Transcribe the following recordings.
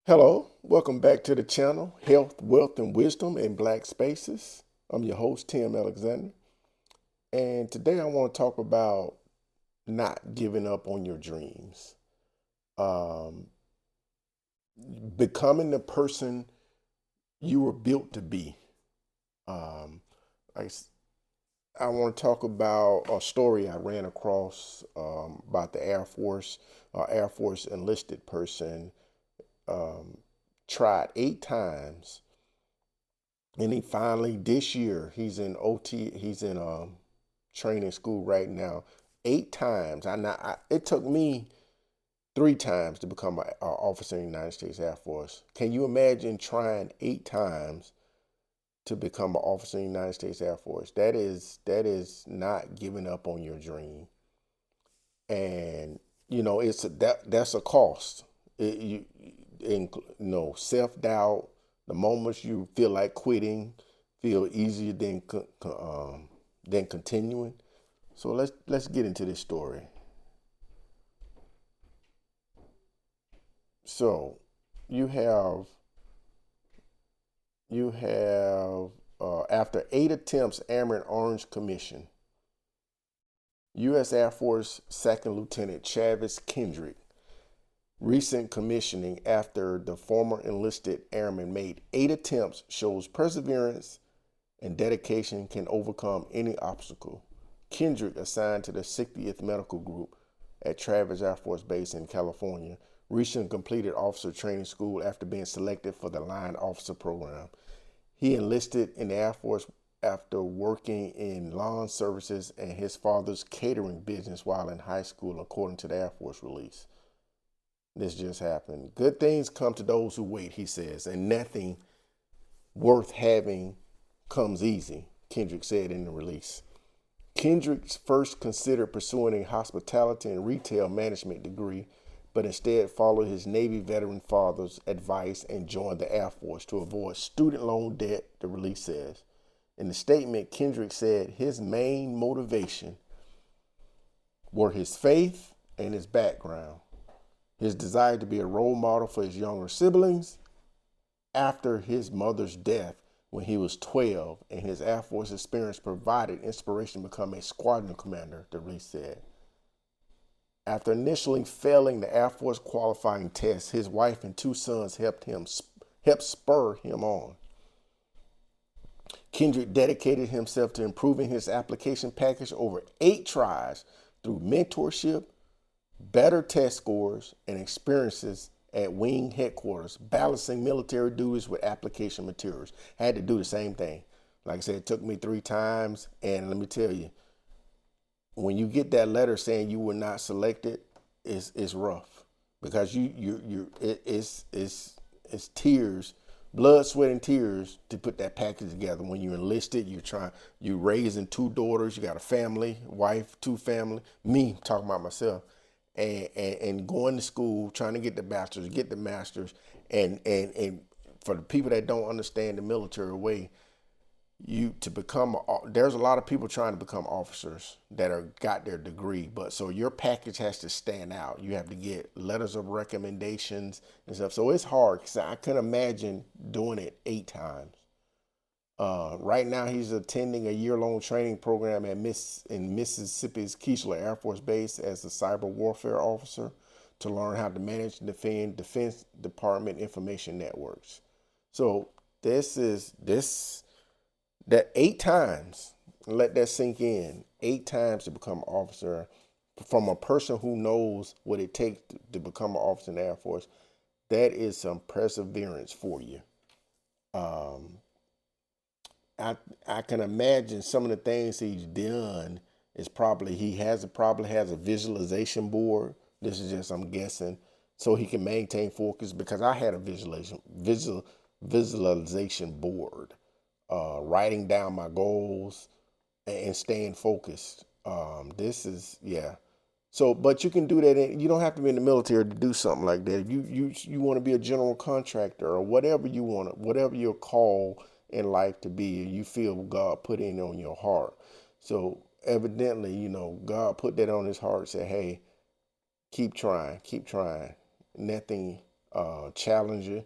Hello, welcome back to the channel, Health, Wealth, and Wisdom in Black Spaces. I'm your host, Tim Alexander, and today I want to talk about not giving up on your dreams, um, becoming the person you were built to be. Um, I, I want to talk about a story I ran across about the Air Force enlisted person um, tried 8 times. And he finally this year he's in training school right now. 8 times. It took me 3 times to become an officer in the United States Air Force. Can you imagine trying 8 times to become an officer in the United States Air Force? That is not giving up on your dream. And that's a cost. Self doubt. The moments you feel like quitting feel easier than continuing. So let's get into this story. So you have you have after 8 attempts, Airman Orange Commission, U.S. Air Force Second Lieutenant Chavis Kendrick recent commissioning after the former enlisted airman made 8 attempts shows perseverance and dedication can overcome any obstacle. Kendrick, assigned to the 60th Medical Group at Travis Air Force Base in California, recently completed officer training school after being selected for the Line Officer Program. He enlisted in the Air Force after working in lawn services and his father's catering business while in high school, according to the Air Force release. This just happened. Good things come to those who wait, he says, and nothing worth having comes easy, Kendrick said in the release. Kendrick first considered pursuing a hospitality and retail management degree, but instead followed his Navy veteran father's advice and joined the Air Force to avoid student loan debt, the release says. In the statement, Kendrick said his main motivation were his faith and his background, his desire to be a role model for his younger siblings after his mother's death when he was 12, and his Air Force experience provided inspiration to become a squadron commander, the release said. After initially failing the Air Force qualifying test, his wife and 2 sons helped spur him on. Kendrick dedicated himself to improving his application package over 8 tries through mentorship, better test scores, and experiences at wing headquarters, balancing military duties with application materials. I had to do the same thing. Like I said, it took me 3 times, and let me tell you, when you get that letter saying you were not selected, it's rough because it's tears, blood, sweat, and tears to put that package together. When you're enlisted, you raising 2 daughters, you got a family, wife, 2 family. Me talking about myself, and going to school, trying to get the bachelor's, get the master's, and for the people that don't understand the military way, there's a lot of people trying to become officers that are got their degree, but so your package has to stand out. You have to get letters of recommendations and stuff, so it's hard because I couldn't imagine doing it 8 times. Right now he's attending a year-long training program in Mississippi's Keesler Air Force Base as a cyber warfare officer to learn how to manage and defend Defense Department information networks. So this that 8 times, let that sink in. 8 times to become an officer from a person who knows what it takes to become an officer in the Air Force. That is some perseverance for you. Um, I I can imagine some of the things he's done is probably probably has a visualization board. This is just I'm guessing, so he can maintain focus because I had a visualization board, writing down my goals and staying focused. This is yeah. So, but you can do that. You don't have to be in the military to do something like that. If you want to be a general contractor or whatever you want, whatever your call in life to be, you feel God put in on your heart. So evidently, God put that on his heart. Said, "Hey, keep trying, keep trying. Nothing challenge you.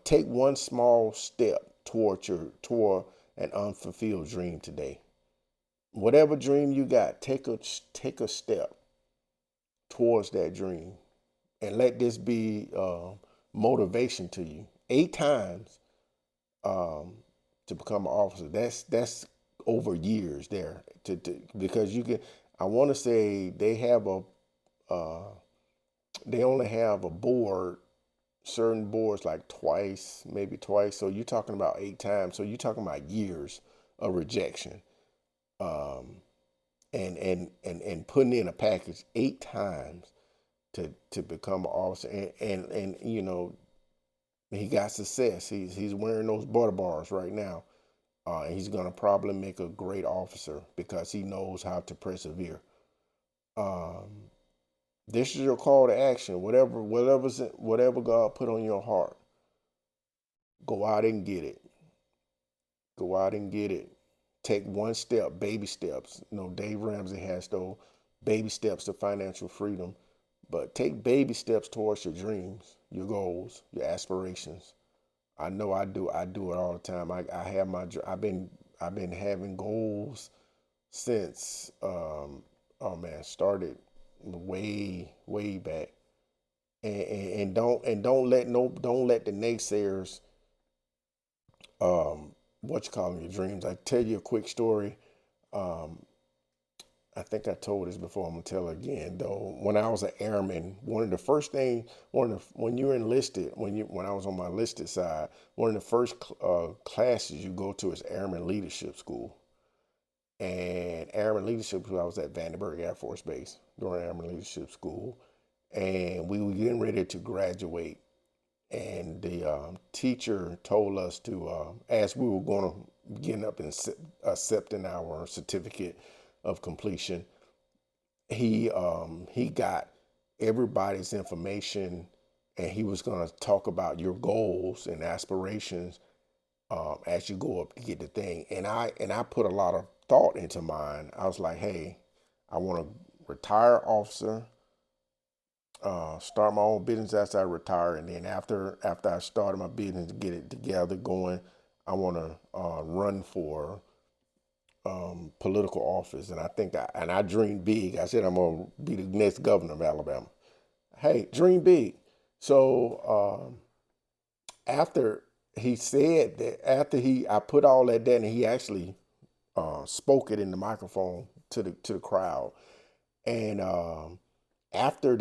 Take one small step toward an unfulfilled dream today. Whatever dream you got, take a step towards that dream, and let this be motivation to you. 8 times um, to become an officer. That's over years there. Because you can. I want to say uh, they only have a board, certain boards like twice, maybe twice. So you're talking about 8 times. So you're talking about years of rejection. Um, and putting in a package 8 times to become an officer, and he got success. He's wearing those butter bars right now, and he's gonna probably make a great officer because he knows how to persevere. Um, this is your call to action. Whatever God put on your heart, go out and get it. Go out and get it. Take one step, baby steps. Dave Ramsey has those baby steps to financial freedom, but take baby steps towards your dreams, your goals, your aspirations. I know I do. I do it all the time. I have I've been having goals since oh man, started way back. And don't let the naysayers what you call your dreams. I tell you a quick story. Um, I think I told this before. I'm gonna tell it again though. When I was an airman, one of the first things, when you're enlisted, when I was on my enlisted side, one of the first classes you go to is Airman Leadership School. And Airman Leadership School, I was at Vandenberg Air Force Base during Airman Leadership School, and we were getting ready to graduate. And the teacher told us to, as we were going to getting up and accepting our certificate of completion, he got everybody's information, and he was going to talk about your goals and aspirations as you go up to get the thing. And I put a lot of thought into mine. I was like, hey, I want to retire officer, start my own business after I retire, and then after I started my business, get it together going, I want to run for political office. And I dream big. I said I'm gonna be the next governor of Alabama. Hey, dream big. So after he said that, I put all that down, and he actually spoke it in the microphone to the crowd. And after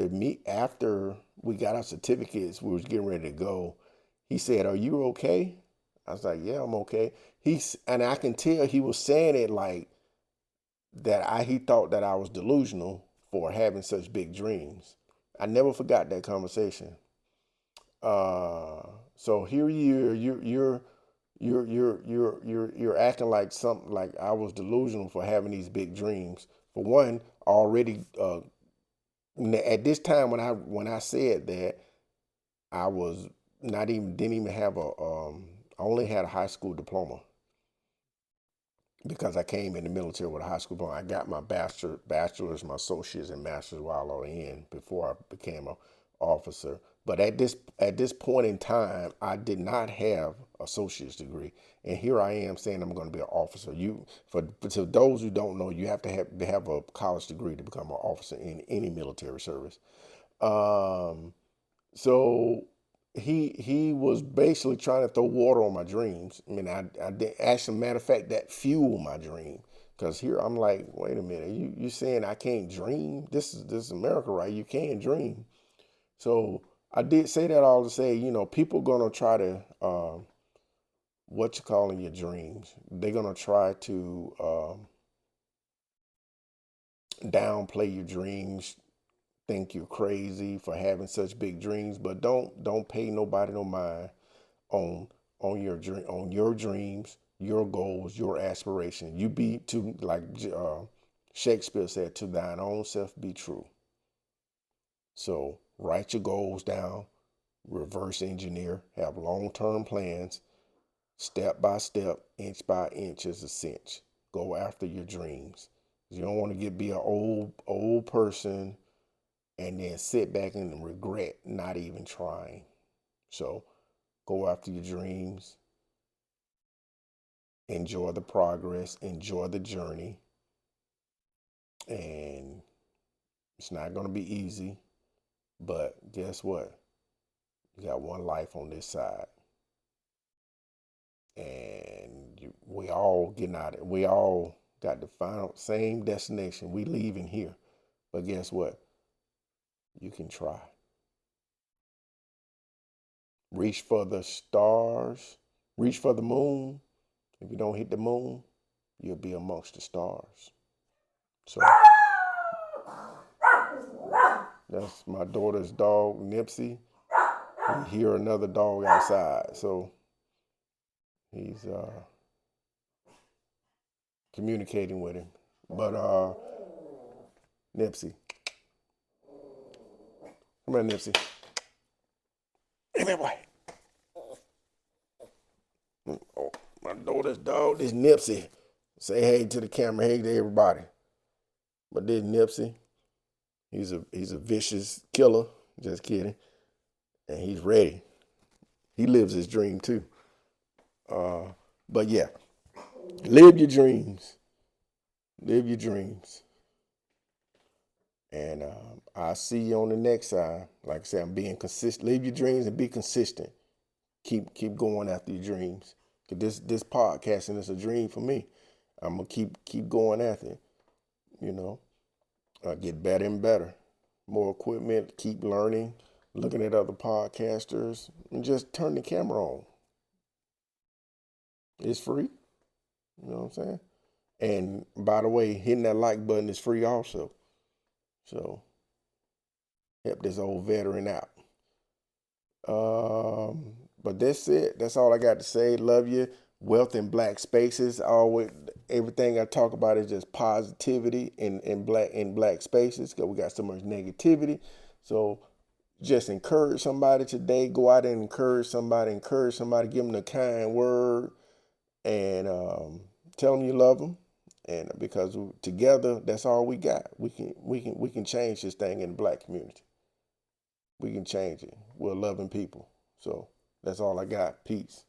we got our certificates, we was getting ready to go. He said, "Are you okay?" I was like, "Yeah, I'm okay." And I can tell he was saying it like that. He thought that I was delusional for having such big dreams. I never forgot that conversation. Uh, so here you're acting like something like I was delusional for having these big dreams. For one, already at this time when I said that, I was not even didn't even have I only had a high school diploma because I came in the military with a high school diploma. I got my bachelor's, my associates, and master's while I was in before I became a officer. But at this point in time, I did not have associate's degree, and here I am saying I'm going to be an officer. For those who don't know, you have to have a college degree to become an officer in any military service. Um, so he was basically trying to throw water on my dreams. I mean, I did, as a matter of fact, that fueled my dream. Because here I'm like, wait a minute, you saying I can't dream? This is America, right? You can't dream. So I did say that all to say, people gonna try to what you calling your dreams. They're gonna try to downplay your dreams, think you're crazy for having such big dreams, but don't pay nobody no mind on on your dreams, your goals, your aspirations. You be to like Shakespeare said, "To thine own self be true." So write your goals down, reverse engineer, have long term plans, step by step, inch by inch is a cinch. Go after your dreams. You don't want to be an old person and then sit back and regret not even trying. So go after your dreams, enjoy the progress, enjoy the journey. And it's not going to be easy, but guess what? You got one life on this side. And we all getting out of it. We all got the final same destination. We leaving here. But guess what? You can try. Reach for the stars. Reach for the moon. If you don't hit the moon, you'll be amongst the stars. So that's my daughter's dog, Nipsey. We hear another dog outside. So he's communicating with him. But Nipsey. Come here, Nipsey. Come here, boy. Oh, my daughter's dog, this Nipsey. Say hey to the camera, hey to everybody. But this Nipsey, he's a vicious killer. Just kidding. And he's ready. He lives his dream too. But yeah, live your dreams. Live your dreams. And I'll see you on the next side. Like I said, I'm being consistent. Live your dreams and be consistent. Keep going after your dreams. Cause this podcasting is a dream for me. I'm gonna keep going after it. You know, get better and better. More equipment. Keep learning. Looking at other podcasters, and just turn the camera on. It's free. You know what I'm saying? And by the way, hitting that like button is free also. So help this old veteran out. But that's it. That's all I got to say. Love you. Wealth in Black Spaces. Always, everything I talk about is just positivity in black spaces, because we got so much negativity. So just encourage somebody today. Go out and encourage somebody. Give them a kind word, and tell them you love them. And because together, that's all we got. We can change this thing in the Black community. We can change it. We're loving people. So that's all I got. Peace.